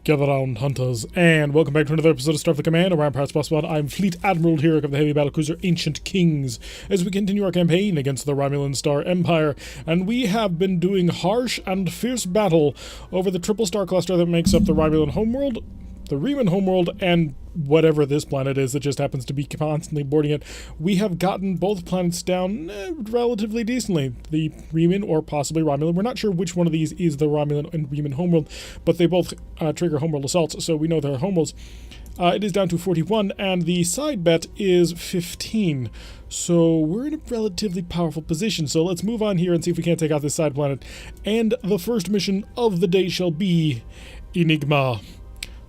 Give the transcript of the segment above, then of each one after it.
Gather round, hunters, and welcome back to another episode of Starfleet Command, Orion Pirates Boss Squad. I'm Fleet Admiral here of the heavy battlecruiser Ancient Kings, as we continue our campaign against the Romulan Star Empire, and we have been doing harsh and fierce battle over the triple star cluster that makes up the Romulan homeworld, the Reman homeworld, and whatever this planet is that just happens to be constantly boarding it. We have gotten both planets down relatively decently. The Reman, or possibly Romulan, we're not sure which one of these is the Romulan and Reman homeworld, but they both trigger homeworld assaults, so we know they're homeworlds. It is down to 41, and the side bet is 15. So we're in a relatively powerful position. So let's move on here and see if we can't take out this side planet. And the first mission of the day shall be Enigma.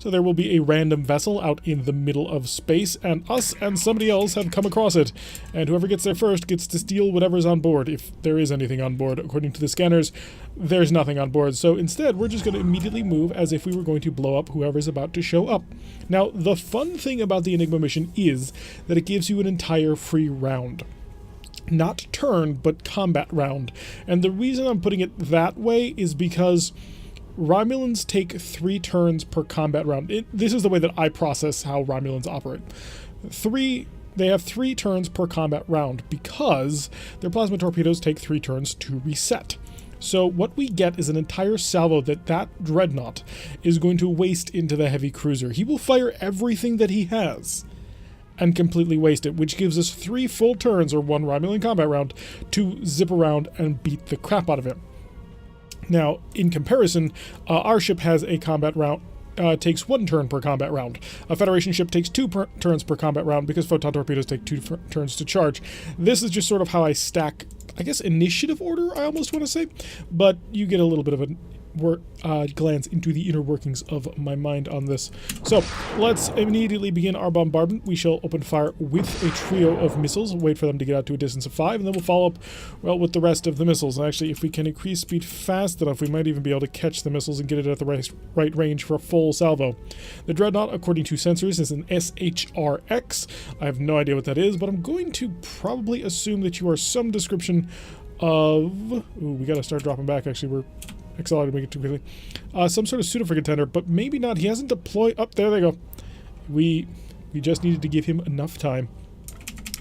So there will be a random vessel out in the middle of space, and us and somebody else have come across it. And whoever gets there first gets to steal whatever's on board, if there is anything on board. According to the scanners, there's nothing on board. So instead, we're just going to immediately move as if we were going to blow up whoever's about to show up. Now, the fun thing about the Enigma mission is that it gives you an entire free round. Not turn, but combat round. And the reason I'm putting it that way is because Romulans take 3 turns per combat round. This is the way that I process how Romulans operate. They have 3 turns per combat round because their plasma torpedoes take 3 turns to reset. So what we get is an entire salvo that dreadnought is going to waste into the heavy cruiser. He will fire everything that he has and completely waste it, which gives us 3 full turns, or 1 Romulan combat round, to zip around and beat the crap out of him. Now, in comparison, our ship has a combat round, takes 1 turn per combat round. A Federation ship takes 2 turns per combat round because photon torpedoes take 2 turns to charge. This is just sort of how I stack, I guess, initiative order, I almost want to say, but you get a little bit of a glance into the inner workings of my mind on this. So let's immediately begin our bombardment. We shall open fire with a trio of missiles, wait for them to get out to a distance of 5, and then we'll follow up, well, with the rest of the missiles. And actually, if we can increase speed fast enough, we might even be able to catch the missiles and get it at the right range for a full salvo. The Dreadnought, according to sensors, is an SHRX. I have no idea what that is, but I'm going to probably assume that you are some description of... Ooh, we gotta start dropping back, actually. We're accelerating it too quickly. Some sort of pseudo-frigate tender, but maybe not. He hasn't deployed... Up there they go. We just needed to give him enough time.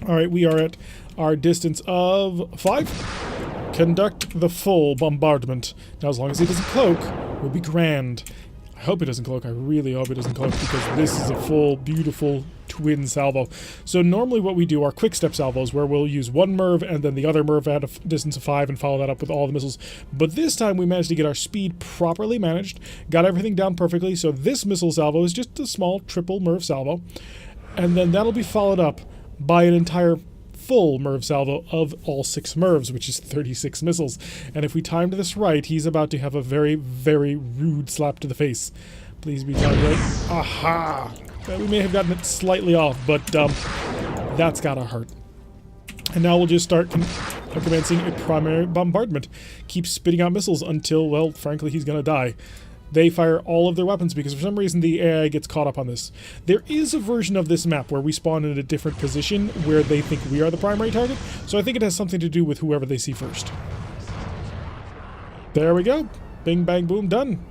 Alright, we are at our distance of 5. Conduct the full bombardment. Now, as long as he doesn't cloak, we'll be grand. I hope he doesn't cloak. I really hope he doesn't cloak, because this is a full, beautiful twin salvo. So normally what we do are quick step salvos, where we'll use 1 MIRV and then the other MIRV at a distance of 5 and follow that up with all the missiles. But this time we managed to get our speed properly managed, got everything down perfectly, so this missile salvo is just a small triple MIRV salvo, and then that'll be followed up by an entire full MIRV salvo of all 6 MIRVs, which is 36 missiles. And if we timed this right, he's about to have a very, very rude slap to the face. Please be timed right. Aha! We may have gotten it slightly off, but that's gotta hurt. And now we'll just start commencing a primary bombardment. Keep spitting out missiles until, well, frankly, he's gonna die. They fire all of their weapons because for some reason the AI gets caught up on this. There is a version of this map where we spawn in a different position where they think we are the primary target, so I think it has something to do with whoever they see first. There we go. Bing, bang, boom, done.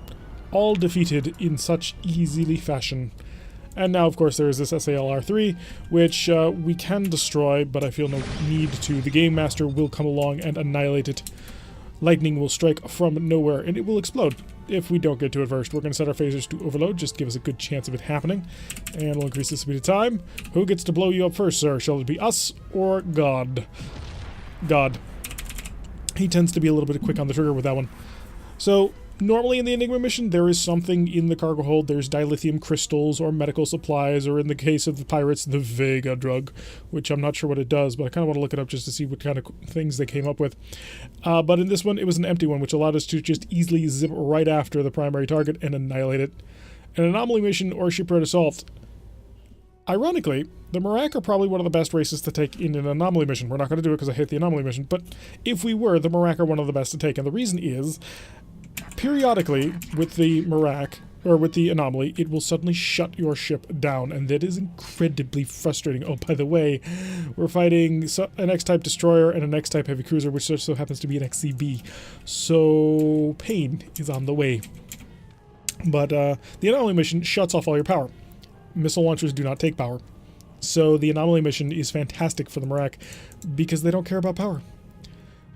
All defeated in such easily fashion. And now, of course, there is this SALR-3, which we can destroy, but I feel no need to. The Game Master will come along and annihilate it. Lightning will strike from nowhere, and it will explode. If we don't get to it first, we're going to set our phasers to overload, just to give us a good chance of it happening. And we'll increase the speed of time. Who gets to blow you up first, sir? Shall it be us or God? God. He tends to be a little bit quick on the trigger with that one. So, normally in the Enigma mission, there is something in the cargo hold. There's dilithium crystals or medical supplies, or in the case of the pirates, the Vega drug, which I'm not sure what it does, but I kind of want to look it up just to see what kind of things they came up with. But in this one, it was an empty one, which allowed us to just easily zip right after the primary target and annihilate it. An anomaly mission or shipwreck assault. Ironically, the Merak are probably one of the best races to take in an anomaly mission. We're not going to do it because I hate the anomaly mission, but if we were, the Merak are one of the best to take, and the reason is, periodically, with the Merak, or with the anomaly, it will suddenly shut your ship down, and that is incredibly frustrating. Oh, by the way, we're fighting an X-type destroyer and an X-type heavy cruiser, which just so happens to be an XCV. So, pain is on the way. But the anomaly mission shuts off all your power. Missile launchers do not take power. So the anomaly mission is fantastic for the Merak because they don't care about power.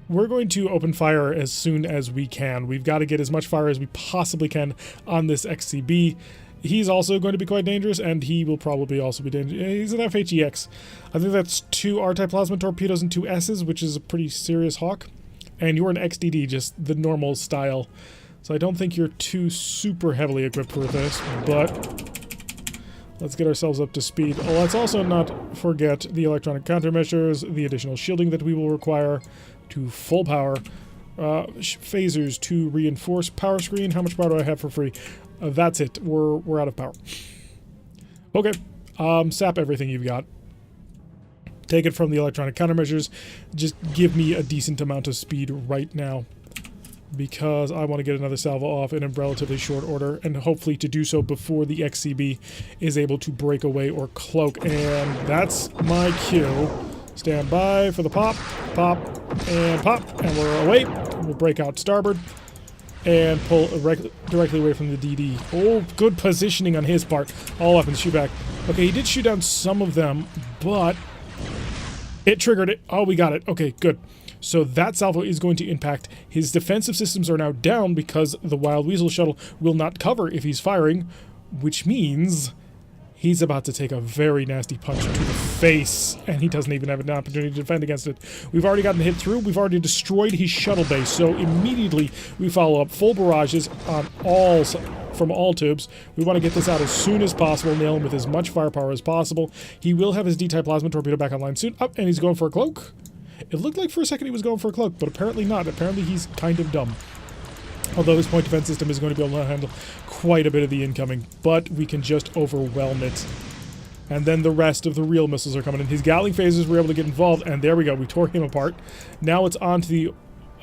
We're going to open fire as soon as we can. We've got to get as much fire as we possibly can on this XCB. He's also going to be quite dangerous, and he will probably also be dangerous. He's an FHEX. I think that's 2 R-type plasma torpedoes and 2 S's, which is a pretty serious hawk. And you're an XDD, just the normal style. So I don't think you're too super heavily equipped for this, but let's get ourselves up to speed. Let's also not forget the electronic countermeasures, the additional shielding that we will require to full power, phasers to reinforce power screen. How much power do I have for free? That's it. We're out of power. Okay, sap everything you've got. Take it from the electronic countermeasures. Just give me a decent amount of speed right now, because I want to get another salvo off in a relatively short order, and hopefully to do so before the XCB is able to break away or cloak. And that's my cue. Stand by for the pop, pop, and pop, and we're away. We'll break out starboard and pull directly away from the DD. Oh, good positioning on his part. All weapons shoot back. Okay, he did shoot down some of them, but it triggered it. Oh, we got it. Okay, good. So that salvo is going to impact. His defensive systems are now down because the Wild Weasel shuttle will not cover if he's firing, which means he's about to take a very nasty punch to the face, and he doesn't even have an opportunity to defend against it. We've already gotten hit through. We've already destroyed his shuttle base, so immediately we follow up full barrages on from all tubes. We want to get this out as soon as possible, nail him with as much firepower as possible. He will have his D-type plasma torpedo back online soon. Up, and he's going for a cloak. It looked like for a second he was going for a cloak, but apparently not. Apparently he's kind of dumb. Although his point defense system is going to be able to handle quite a bit of the incoming, but we can just overwhelm it. And then the rest of the real missiles are coming in. His Gatling phasers were able to get involved, and there we go. We tore him apart. Now it's on to the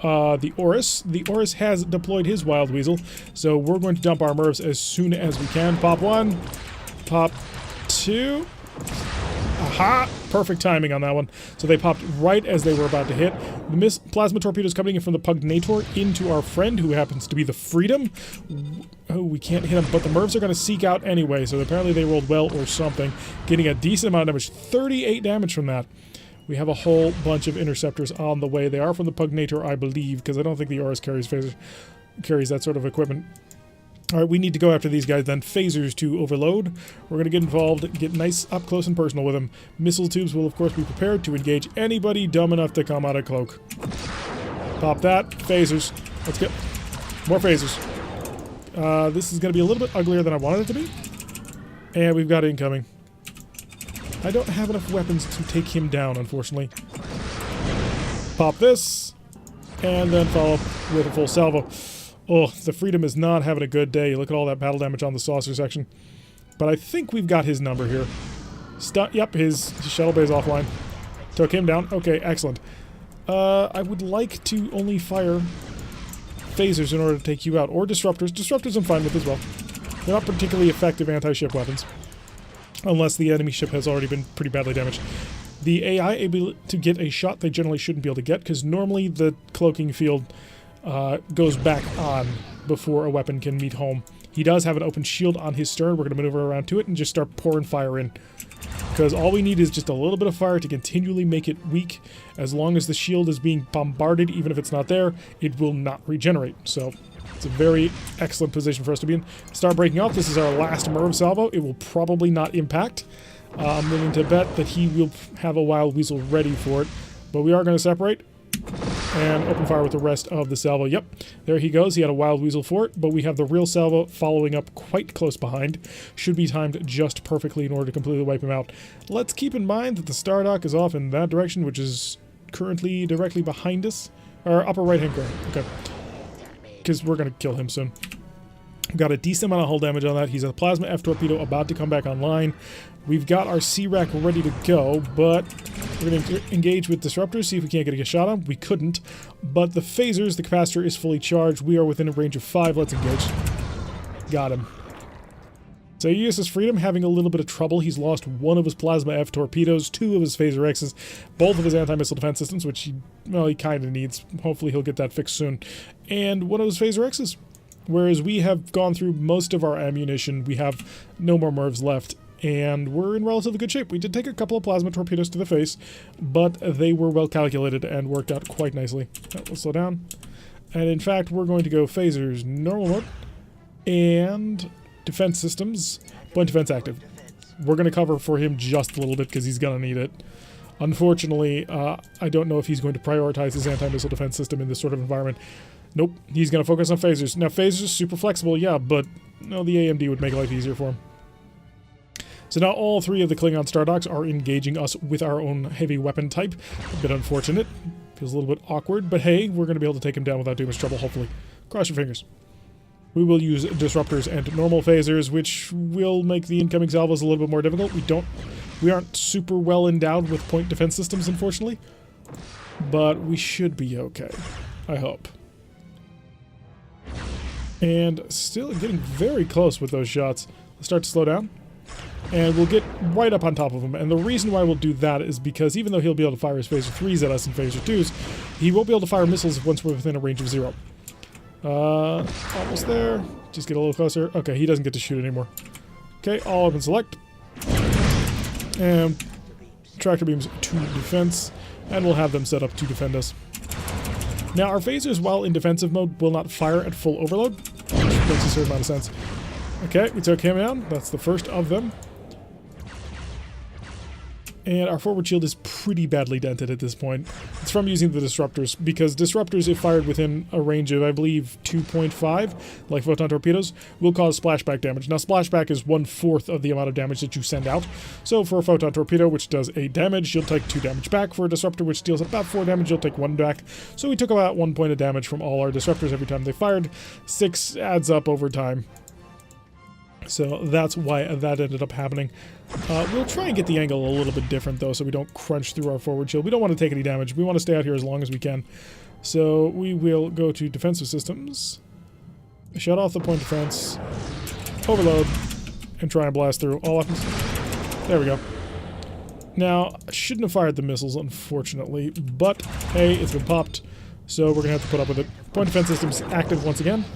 Orus. The Orus has deployed his Wild Weasel, so we're going to dump our MIRVs as soon as we can. Pop 1, pop 2. Aha! Perfect timing on that one. So they popped right as they were about to hit. The plasma torpedoes coming in from the Pugnator into our friend, who happens to be the Freedom. Oh, we can't hit him, but the MIRVs are going to seek out anyway, so apparently they rolled well or something. Getting a decent amount of damage. 38 damage from that. We have a whole bunch of interceptors on the way. They are from the Pugnator, I believe, because I don't think the Orus carries that sort of equipment. All right, we need to go after these guys then. Phasers to overload. We're going to get involved, get nice up close and personal with them. Missile tubes will, of course, be prepared to engage anybody dumb enough to come out of cloak. Pop that. Phasers. Let's get more phasers. This is going to be a little bit uglier than I wanted it to be. And we've got incoming. I don't have enough weapons to take him down, unfortunately. Pop this. And then follow up with a full salvo. Oh, the Freedom is not having a good day. Look at all that battle damage on the saucer section. But I think we've got his number here. Yep, his shuttle bay is offline. Took him down. Okay, excellent. I would like to only fire phasers in order to take you out. Or disruptors. Disruptors I'm fine with as well. They're not particularly effective anti-ship weapons. Unless the enemy ship has already been pretty badly damaged. The AI able to get a shot they generally shouldn't be able to get, because normally the cloaking field goes back on before a weapon can meet home. He does have an open shield on his stern. We're going to maneuver around to it and just start pouring fire in. Because all we need is just a little bit of fire to continually make it weak. As long as the shield is being bombarded, even if it's not there, it will not regenerate. So it's a very excellent position for us to be in. Start breaking off. This is our last MIRV salvo. It will probably not impact. I'm willing to bet that he will have a Wild Weasel ready for it. But we are going to separate and open fire with the rest of the salvo. Yep, there he goes. He had a Wild Weasel for it, but we have the real salvo following up quite close behind. Should be timed just perfectly in order to completely wipe him out. Let's keep in mind that the Stardock is off in that direction, which is currently directly behind us. Or upper right-hand corner. Okay. Because we're going to kill him soon. Got a decent amount of hull damage on that. He's a Plasma F torpedo about to come back online. We've got our C-Rack ready to go, but we're going to engage with disruptors, see if we can't get a shot on. We couldn't, but the phasers, the capacitor is fully charged. We are within a range of 5. Let's engage. Got him. So USS Freedom having a little bit of trouble. He's lost 1 of his Plasma F torpedoes, 2 of his Phaser X's, both of his anti-missile defense systems, which he kind of needs. Hopefully he'll get that fixed soon. And 1 of his Phaser X's. Whereas we have gone through most of our ammunition, we have no more MIRVs left, and we're in relatively good shape. We did take a couple of plasma torpedoes to the face, but they were well calculated and worked out quite nicely. Let's slow down. And in fact, we're going to go phasers normal mode and defense systems, point defense active. We're going to cover for him just a little bit because he's going to need it. Unfortunately, I don't know if he's going to prioritize his anti-missile defense system in this sort of environment. Nope, he's going to focus on phasers. Now, phasers are super flexible, yeah, but no, the AMD would make life easier for him. So now all three of the Klingon star docks are engaging us with our own heavy weapon type. A bit unfortunate. Feels a little bit awkward, but hey, we're going to be able to take him down without too much trouble, hopefully. Cross your fingers. We will use disruptors and normal phasers, which will make the incoming salvos a little bit more difficult. We aren't super well endowed with point defense systems, unfortunately. But we should be okay. I hope. And still getting very close with those shots. Let's start to slow down. And we'll get right up on top of him. And the reason why we'll do that is because even though he'll be able to fire his phaser 3s at us and phaser 2s, he won't be able to fire missiles once we're within a range of 0. Almost there. Just get a little closer. Okay, he doesn't get to shoot anymore. Okay, all up and select. And tractor beams to defense. And we'll have them set up to defend us. Now, our phasers, while in defensive mode, will not fire at full overload, which makes a certain amount of sense. Okay, we took him down. That's the first of them. And our forward shield is pretty badly dented at this point. It's from using the disruptors, because disruptors, if fired within a range of, I believe, 2.5, like photon torpedoes, will cause splashback damage. Now, splashback is 1/4 of the amount of damage that you send out. So for a photon torpedo, which does 8 damage, you'll take 2 damage back. For a disruptor, which deals about 4 damage, you'll take 1 back. So we took about 1 point of damage from all our disruptors every time they fired. 6 adds up over time. So that's why that ended up happening. We'll try and get the angle a little bit different, though, so we don't crunch through our forward shield. We don't want to take any damage. We want to stay out here as long as we can. So we will go to defensive systems, shut off the point defense, overload, and try and blast through all weapons. There we go. Now, I shouldn't have fired the missiles, unfortunately, but hey, it's been popped, so we're going to have to put up with it. Point defense systems active once again.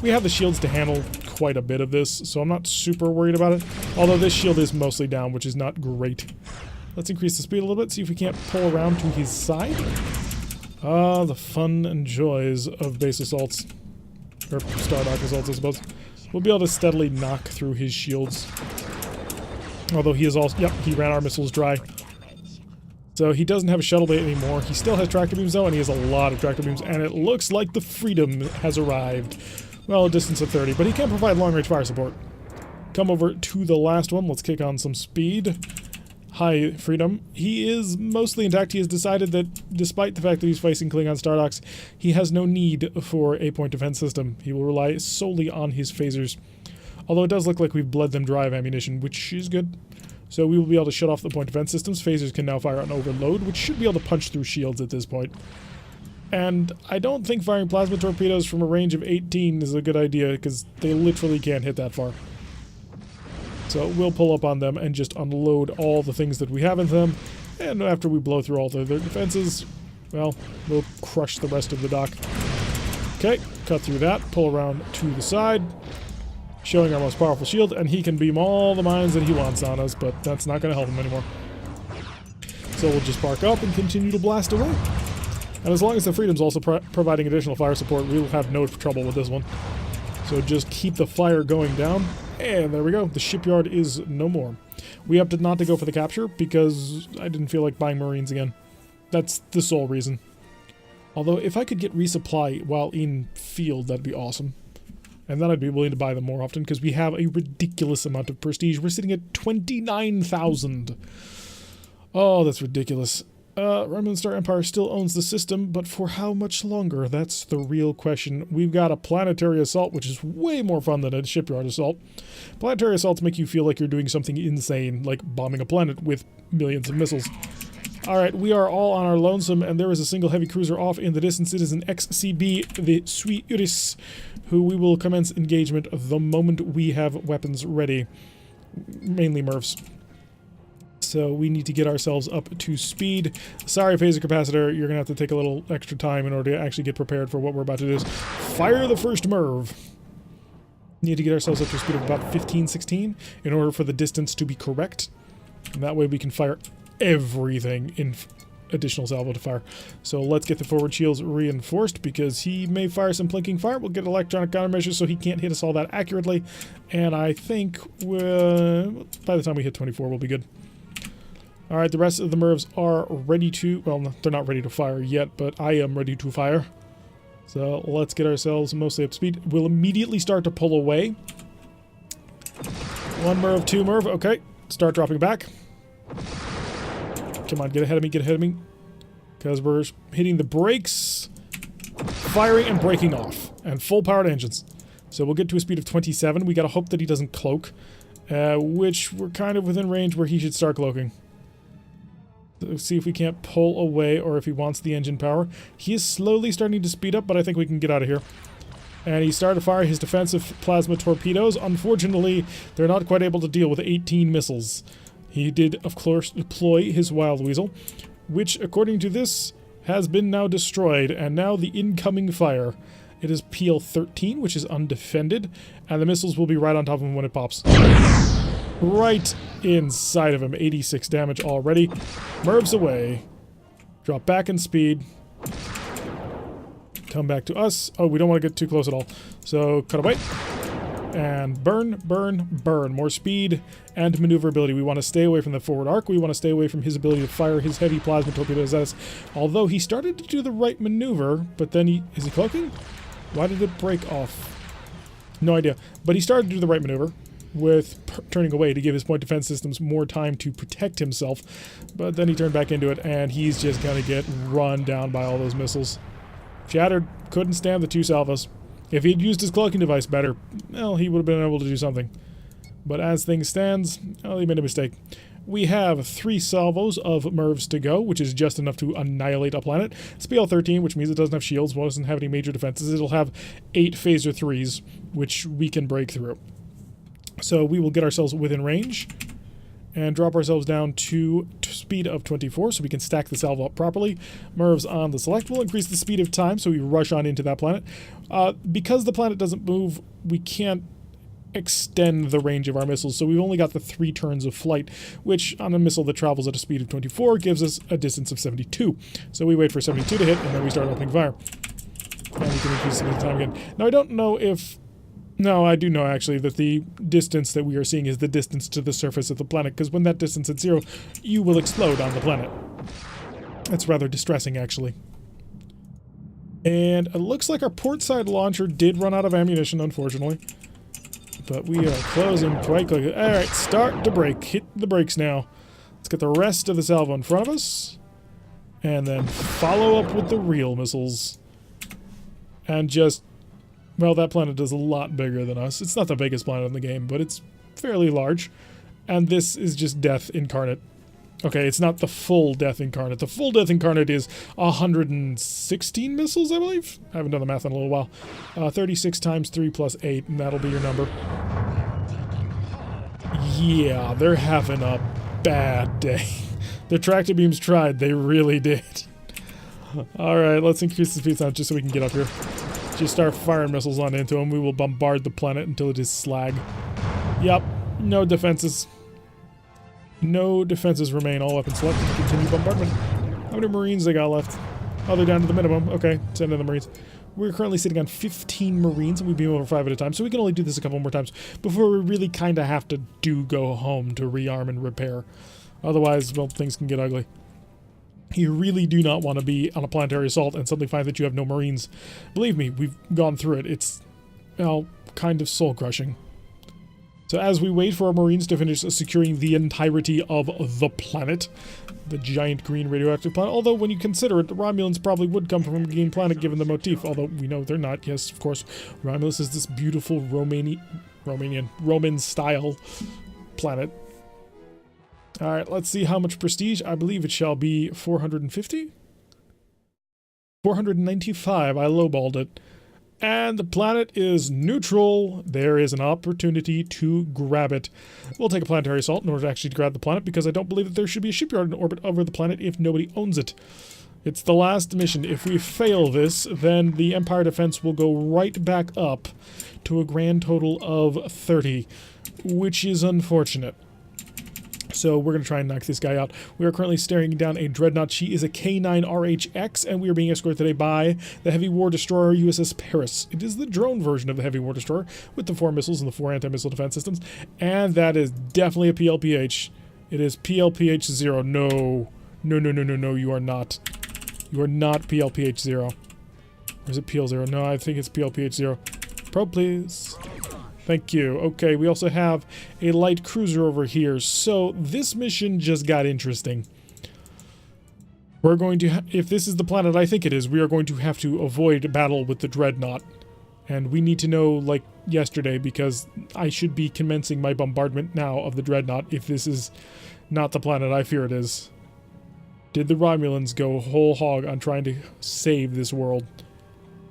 We have the shields to handle quite a bit of this, so I'm not super worried about it. Although this shield is mostly down, which is not great. Let's increase the speed a little bit, see if we can't pull around to his side. Ah, the fun and joys of base assaults. Or star dock assaults, I suppose. We'll be able to steadily knock through his shields. Although he is also... Yep, he ran our missiles dry. So he doesn't have a shuttle bay anymore. He still has tractor beams, though, and he has a lot of tractor beams. And it looks like the Freedom has arrived. Well, a distance of 30, but he can provide long-range fire support. Come over to the last one. Let's kick on some speed. Hi, Freedom. He is mostly intact. He has decided that, despite the fact that he's facing Klingon star docks, he has no need for a point defense system. He will rely solely on his phasers. Although it does look like we've bled them dry of ammunition, which is good. So we will be able to shut off the point defense systems. Phasers can now fire on overload, which should be able to punch through shields at this point. And I don't think firing plasma torpedoes from a range of 18 is a good idea, because they literally can't hit that far. So we'll pull up on them and just unload all the things that we have in them. And after we blow through all their defenses, well, we'll crush the rest of the dock. Okay, cut through that, pull around to the side, showing our most powerful shield, and he can beam all the mines that he wants on us, but that's not going to help him anymore. So we'll just park up and continue to blast away. And as long as the Freedom's also providing additional fire support, we'll have no trouble with this one. So just keep the fire going down. And there we go. The shipyard is no more. We opted not to go for the capture because I didn't feel like buying Marines again. That's the sole reason. Although if I could get resupply while in field, that'd be awesome. And then I'd be willing to buy them more often because we have a ridiculous amount of prestige. We're sitting at 29,000. Oh, that's ridiculous. Romulan Star Empire still owns the system, but for how much longer? That's the real question. We've got a planetary assault, which is way more fun than a shipyard assault. Planetary assaults make you feel like you're doing something insane, like bombing a planet with millions of missiles. Alright, we are all on our lonesome, and there is a single heavy cruiser off in the distance. It is an XCB, the treacherous, who we will commence engagement the moment we have weapons ready. Mainly MIRVs. So we need to get ourselves up to speed. Sorry, phaser capacitor, you're going to have to take a little extra time in order to actually get prepared for what we're about to do. Fire the first MIRV. Need to get ourselves up to a speed of about 15, 16 in order for the distance to be correct. And that way we can fire everything in additional salvo to fire. So let's get the forward shields reinforced because he may fire some plinking fire. We'll get electronic countermeasures so he can't hit us all that accurately. And I think by the time we hit 24, we'll be good. All right, the rest of the MIRVs are ready to... Well, they're not ready to fire yet, but I am ready to fire. So let's get ourselves mostly up to speed. We'll immediately start to pull away. 1 MIRV, 2 MIRV. Okay, start dropping back. Come on, get ahead of me, get ahead of me. Because we're hitting the brakes, firing and braking off. And full powered engines. So we'll get to a speed of 27. We gotta hope that he doesn't cloak. Which we're kind of within range where he should start cloaking. Let's see if we can't pull away or if he wants the engine power. He is slowly starting to speed up, but I think we can get out of here. And he started to fire his defensive plasma torpedoes. Unfortunately, they're not quite able to deal with 18 missiles. He did, of course, deploy his Wild Weasel, which, according to this, has been now destroyed. And now the incoming fire. It is PL-13, which is undefended, and the missiles will be right on top of him when it pops. Right inside of him. 86 damage already. MIRVs away. Drop back in speed. Come back to us. Oh, we don't want to get too close at all. So, cut away. And burn, burn, burn. More speed and maneuverability. We want to stay away from the forward arc. We want to stay away from his ability to fire his heavy plasma torpedoes at us. Although he started to do the right maneuver, but then he... Is he cloaking? Why did it break off? No idea. But he started to do the right maneuver with turning away to give his point defense systems more time to protect himself. But then he turned back into it, and he's just going to get run down by all those missiles. Shattered. Couldn't stand the 2 salvos. If he'd used his cloaking device better, well, he would have been able to do something. But as things stands, well, he made a mistake. We have 3 salvos of MIRVs to go, which is just enough to annihilate a planet. It's PL-13, which means it doesn't have shields, doesn't have any major defenses. It'll have 8 phaser 3s, which we can break through. So we will get ourselves within range and drop ourselves down to speed of 24 so we can stack the salvo up properly. MIRVs on the select will increase the speed of time so we rush on into that planet. Because the planet doesn't move, we can't extend the range of our missiles, so we've only got the 3 turns of flight, which on a missile that travels at a speed of 24 gives us a distance of 72. So we wait for 72 to hit, and then we start opening fire. And we can increase the speed of time again. Now I don't know if... No, I do know actually that the distance that we are seeing is the distance to the surface of the planet, because when that distance is 0, you will explode on the planet. That's rather distressing, actually. And it looks like our port side launcher did run out of ammunition, unfortunately. But we are closing quite quickly. Alright, start to brake. Hit the brakes now. Let's get the rest of the salvo in front of us. And then follow up with the real missiles. And just... Well, that planet is a lot bigger than us. It's not the biggest planet in the game, but it's fairly large. And this is just death incarnate. Okay, it's not the full death incarnate. The full death incarnate is 116 missiles, I believe? I haven't done the math in a little while. 36 times 3 plus 8, and that'll be your number. Yeah, they're having a bad day. The tractor beams tried. They really did. Alright, let's increase the speed sound just so we can get up here. Just start firing missiles on into them. We will bombard the planet until it is slag. Yep, no defenses. No defenses remain. All weapons left. Continue bombardment. How many Marines they got left? Oh, they're down to the minimum. Okay, send in the Marines. We're currently sitting on 15 Marines, and we beam over 5 at a time, so we can only do this a couple more times before we really kind of have to go home to rearm and repair. Otherwise, well, things can get ugly. You really do not want to be on a planetary assault and suddenly find that you have no Marines. Believe me, we've gone through it. It's, well, kind of soul-crushing. So as we wait for our Marines to finish securing the entirety of the planet, the giant green radioactive planet, although when you consider it, the Romulans probably would come from a green planet given the motif, although we know they're not. Yes, of course, Romulus is this beautiful Roman-style planet. Alright, let's see how much prestige. I believe it shall be 450? 495, I lowballed it. And the planet is neutral. There is an opportunity to grab it. We'll take a planetary assault in order to actually grab the planet, because I don't believe that there should be a shipyard in orbit over the planet if nobody owns it. It's the last mission. If we fail this, then the Empire defense will go right back up to a grand total of 30, which is unfortunate. So we're going to try and knock this guy out. We are currently staring down a dreadnought. She is a K9RHX, and we are being escorted today by the Heavy War Destroyer USS Paris. It is the drone version of the Heavy War Destroyer with the 4 missiles and the 4 anti-missile defense systems. And that is definitely a PLPH. It is PLPH-0. No. No, you are not. You are not PLPH-0. Or is it PL-0? No, I think it's PLPH-0. Probe, please. Thank you. Okay, we also have a light cruiser over here. So this mission just got interesting. We're going to, if this is the planet I think it is, we are going to have to avoid battle with the dreadnought. And we need to know, like, yesterday, because I should be commencing my bombardment now of the dreadnought if this is not the planet I fear it is. Did the Romulans go whole hog on trying to save this world?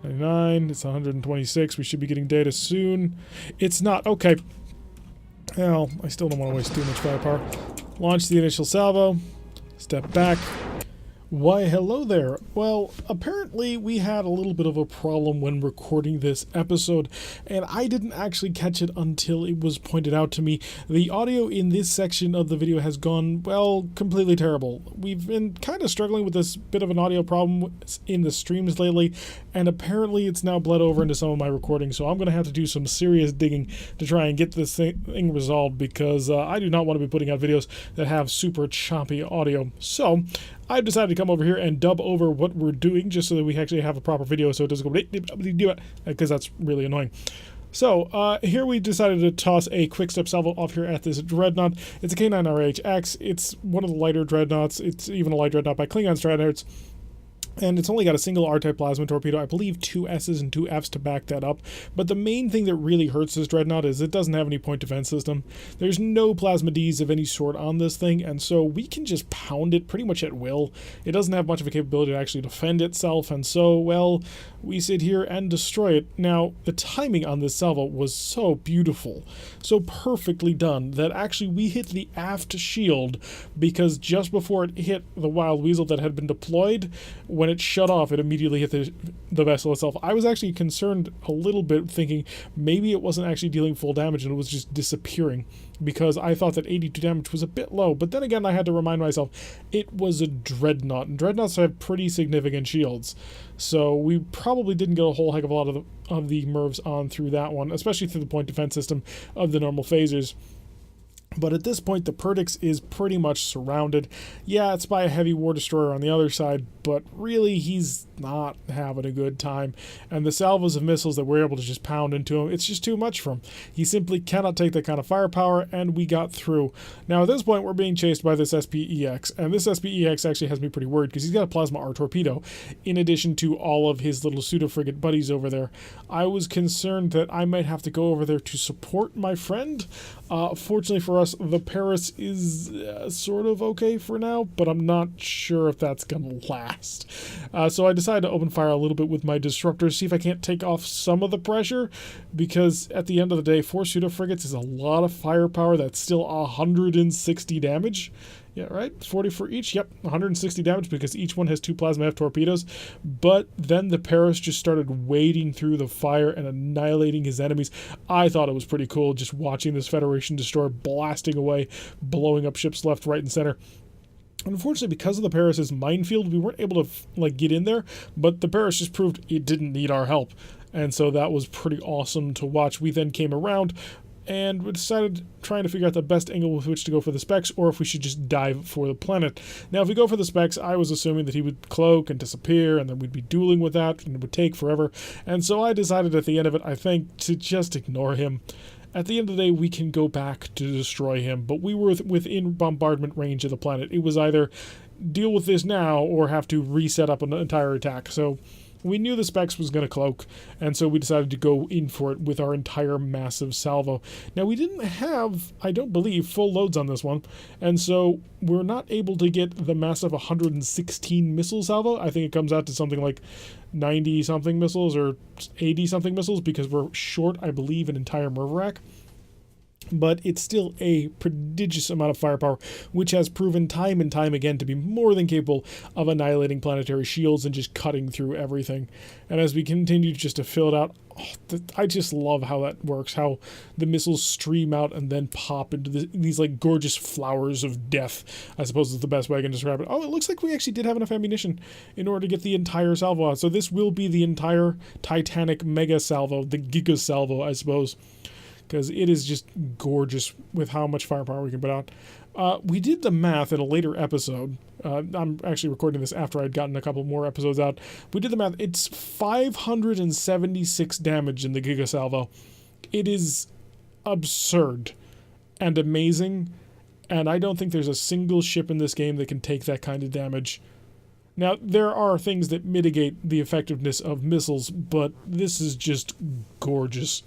99, it's 126, we should be getting data soon. It's not, okay. Well, I still don't want to waste too much firepower. Launch the initial salvo, step back. Why, hello there. Well, apparently we had a little bit of a problem when recording this episode, and I didn't actually catch it until it was pointed out to me. The audio in this section of the video has gone, well, completely terrible. We've been kind of struggling with this bit of an audio problem in the streams lately, and apparently it's now bled over into some of my recordings, so I'm going to have to do some serious digging to try and get this thing resolved, because I do not want to be putting out videos that have super choppy audio. So I've decided to come over here and dub over what we're doing just so that we actually have a proper video so it doesn't go, because that's really annoying. So, here we decided to toss a quick step salvo off here at this dreadnought. It's a K9RHX. It's one of the lighter dreadnoughts. It's even a light dreadnought by Klingon standards. And it's only got a single R-type plasma torpedo, I believe 2 S's and 2 F's to back that up. But the main thing that really hurts this dreadnought is it doesn't have any point defense system. There's no plasma Ds of any sort on this thing, and so we can just pound it pretty much at will. It doesn't have much of a capability to actually defend itself, and so, well, we sit here and destroy it. Now, the timing on this salvo was so beautiful, so perfectly done, that actually we hit the aft shield, because just before it hit the Wild Weasel that had been deployed, when it shut off, it immediately hit the vessel itself. I was actually concerned a little bit, thinking maybe it wasn't actually dealing full damage and it was just disappearing, because I thought that 82 damage was a bit low. But then again, I had to remind myself it was a dreadnought, and dreadnoughts have pretty significant shields, so we probably didn't get a whole heck of a lot of the MIRVs on through that one, especially through the point defense system of the normal phasers. But at this point, the Perdix is pretty much surrounded. Yeah, it's by a Heavy War Destroyer on the other side, but really, he's not having a good time. And the salvos of missiles that we're able to just pound into him, it's just too much for him. He simply cannot take that kind of firepower, and we got through. Now, at this point, we're being chased by this SPEX, and this SPEX actually has me pretty worried, because he's got a Plasma R torpedo, in addition to all of his little pseudo-frigate buddies over there. I was concerned that I might have to go over there to support my friend. Fortunately for us, the Paris is sort of okay for now, but I'm not sure if that's going to last. So I decided to open fire a little bit with my disruptors, see if I can't take off some of the pressure, because at the end of the day, 4 pseudo-frigates is a lot of firepower. That's still 160 damage. Yeah, right? 40 for each? Yep, 160 damage, because each one has 2 Plasma F torpedoes. But then the Paris just started wading through the fire and annihilating his enemies. I thought it was pretty cool just watching this Federation destroyer blasting away, blowing up ships left, right, and center. Unfortunately, because of the Paris's minefield, we weren't able to get in there, but the Paris just proved it didn't need our help. And so that was pretty awesome to watch. We then came around, and we decided trying to figure out the best angle with which to go for the specs, or if we should just dive for the planet. Now, if we go for the specs, I was assuming that he would cloak and disappear, and then we'd be dueling with that, and it would take forever. And so I decided at the end of it, I think, to just ignore him. At the end of the day, we can go back to destroy him, but we were within bombardment range of the planet. It was either deal with this now or have to reset up an entire attack. So we knew the specs was going to cloak, and so we decided to go in for it with our entire massive salvo. Now, we didn't have, I don't believe, full loads on this one, and so we're not able to get the massive 116 missile salvo. I think it comes out to something like 90-something missiles or 80-something missiles, because we're short, I believe, an entire MIRV rack. but it's still a prodigious amount of firepower, which has proven time and time again to be more than capable of annihilating planetary shields and just cutting through everything. And as we continue just to fill it out, I just love how that works, how the missiles stream out and then pop into these like gorgeous flowers of death, I suppose is the best way I can describe it. Oh, it looks like we actually did have enough ammunition in order to get the entire salvo out. So this will be the entire Titanic mega salvo, the giga salvo, I suppose, because it is just gorgeous with how much firepower we can put out. We did the math in a later episode. I'm actually recording this after I'd gotten a couple more episodes out. We did the math. It's 576 damage in the Giga Salvo. It is absurd and amazing, and I don't think there's a single ship in this game that can take that kind of damage. Now, there are things that mitigate the effectiveness of missiles, but this is just gorgeous.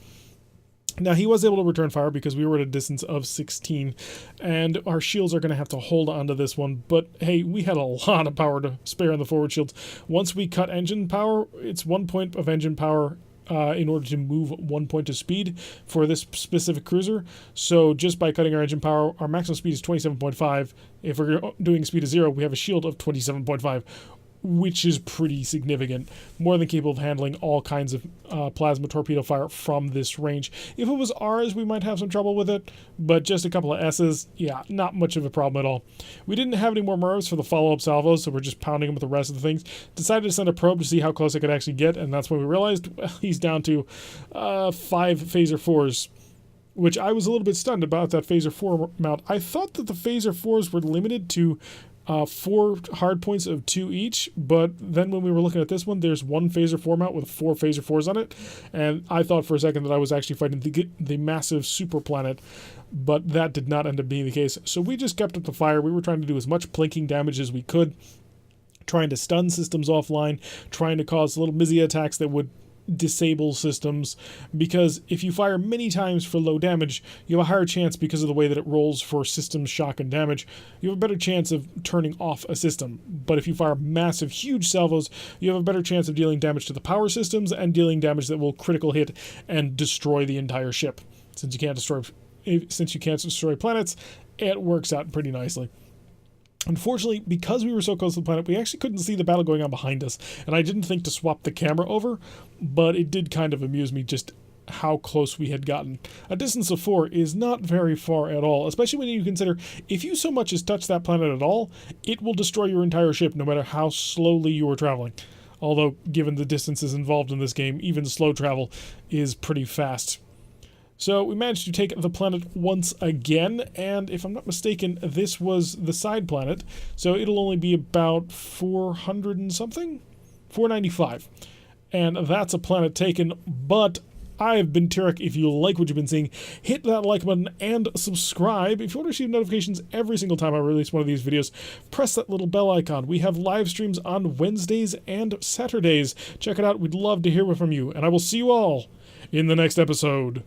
Now, he was able to return fire because we were at a distance of 16, and our shields are going to have to hold on to this one, but hey, we had a lot of power to spare on the forward shields. Once we cut engine power, it's 1 point of engine power in order to move 1 point of speed for this specific cruiser. So just by cutting our engine power, our maximum speed is 27.5. If we're doing speed of 0, we have a shield of 27.5. Which is pretty significant, more than capable of handling all kinds of plasma torpedo fire from this range. If it was ours, we might have some trouble with it, but just a couple of S's, yeah, not much of a problem at all. We didn't have any more MIRVs for the follow-up salvos, so we're just pounding them with the rest of the things. Decided to send a probe to see how close I could actually get, and that's when we realized, well, he's down to 5 phaser 4s, which I was a little bit stunned about that phaser 4 mount. I thought that the phaser 4s were limited to 4 hard points of 2 each, but then when we were looking at this one, there's 1 phaser 4 mount with 4 phaser 4s on it, and I thought for a second that I was actually fighting the massive super planet, but that did not end up being the case. So we just kept up the fire. We were trying to do as much plinking damage as we could, trying to stun systems offline, trying to cause little Mizzy attacks that would disable systems, because if you fire many times for low damage, you have a higher chance, because of the way that it rolls for system shock and damage, you have a better chance of turning off a system. But if you fire massive, huge salvos, you have a better chance of dealing damage to the power systems and dealing damage that will critical hit and destroy the entire ship. Since you can't destroy planets, it works out pretty nicely. Unfortunately, because we were so close to the planet, we actually couldn't see the battle going on behind us, and I didn't think to swap the camera over, but it did kind of amuse me just how close we had gotten. A distance of 4 is not very far at all, especially when you consider if you so much as touch that planet at all, it will destroy your entire ship no matter how slowly you are traveling. Although, given the distances involved in this game, even slow travel is pretty fast. So we managed to take the planet once again, and if I'm not mistaken, this was the side planet, so it'll only be about 400 and something? 495. And that's a planet taken, but I've been Turek. If you like what you've been seeing, hit that like button and subscribe. If you want to receive notifications every single time I release one of these videos, press that little bell icon. We have live streams on Wednesdays and Saturdays. Check it out. We'd love to hear from you, and I will see you all in the next episode.